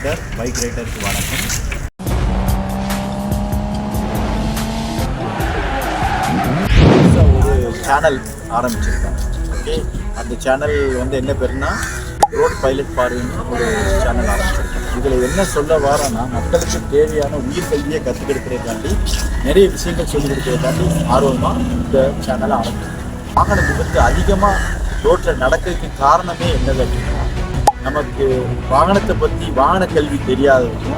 Instructor bike ரைடருக்கு வணக்கம். ஒரு channel ஆரம்பிச்சிருக்கேன். ஓகே, அந்த சேனல் என்ன பேருன்னா ரோட் பைலட் பார்வைன்னு ஒரு சேனல் ஆரம்பிச்சிருக்கேன். இதில் என்ன சொல்ல வரேன்னா, மக்களுக்கு தேவையான உயிர் கல்வியை கற்றுக் கொடுக்குறதுக்காண்டி நிறைய விஷயங்கள் சொல்லிக் கொடுக்குறதுக்காண்டி ஆர்வமாக இந்த சேனலை ஆரம்பிச்சிருக்கேன். வாகன விபத்து அதிகமாக ரோட்டில் நடக்கிறதுக்கு காரணமே என்னது அப்படின்னா, நமக்கு வாகனத்தை பற்றி வாகன கல்வி தெரியாதவங்க,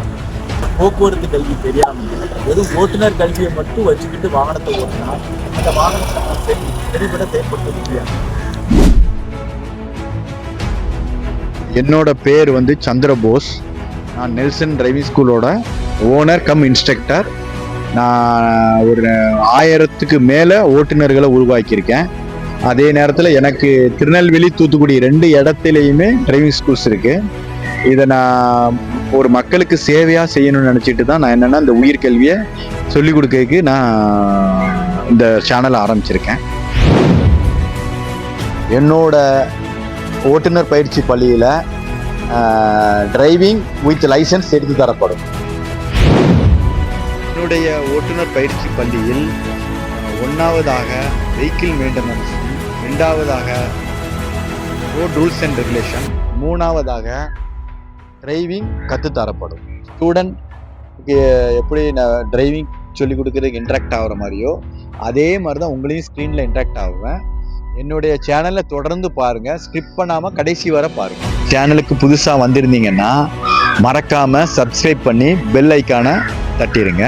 போக்குவரத்து கல்வி தெரியாமல் வெறும் ஓட்டுநர் கல்வியை மட்டும் வச்சுக்கிட்டு வாகனத்தை ஓட்டினா அந்த வாகனத்தை சரிபட செயல்படுத்த முடியாது. என்னோட பேர் சந்திரபோஸ். நான் நெல்சன் டிரைவிங் ஸ்கூலோட ஓனர் கம் இன்ஸ்ட்ரக்டர். நான் ஒரு 1000க்கு மேலே ஓட்டுநர்களை உருவாக்கியிருக்கேன். அதே நேரத்தில் எனக்கு திருநெல்வேலி, தூத்துக்குடி 2 இடத்துலையுமே டிரைவிங் ஸ்கூல்ஸ் இருக்குது. இதை நான் ஒரு மக்களுக்கு சேவையாக செய்யணும்னு நினச்சிட்டு தான் நான் இந்த உயிர் கல்வியை சொல்லிக் கொடுக்கறதுக்கு நான் இந்த சேனலை ஆரம்பிச்சிருக்கேன். என்னோட ஓட்டுநர் பயிற்சி பள்ளியில் டிரைவிங் வித் லைசன்ஸ் எடுத்து தரப்படும். என்னுடைய ஓட்டுநர் பயிற்சி பள்ளியில் 1ஆவதாக வெஹிக்கிள் மெயின்டெனன்ஸ், 2ஆவதாக ரோட் ரூல்ஸ் அண்ட் ரெகுலேஷன், 3ஆவதாக டிரைவிங் கற்றுத்தரப்படும். ஸ்டூடெண்ட் எப்படி நான் டிரைவிங் சொல்லிக் கொடுக்குறதுக்கு இன்ட்ராக்ட் ஆகிற மாதிரியோ அதே மாதிரி தான் உங்களையும் ஸ்க்ரீனில் இன்ட்ராக்ட் ஆகுவேன். என்னுடைய சேனலை தொடர்ந்து பாருங்கள், ஸ்கிப் பண்ணாமல் கடைசி வரை பாருங்கள். சேனலுக்கு புதுசாக வந்திருந்தீங்கன்னா மறக்காமல் சப்ஸ்கிரைப் பண்ணி பெல் ஐக்கானை தட்டிடுங்க.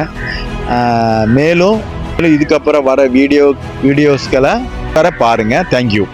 மேலும் இதுக்கப்புறம் வர வீடியோஸ்களை பாருங்கள். தேங்க்யூ.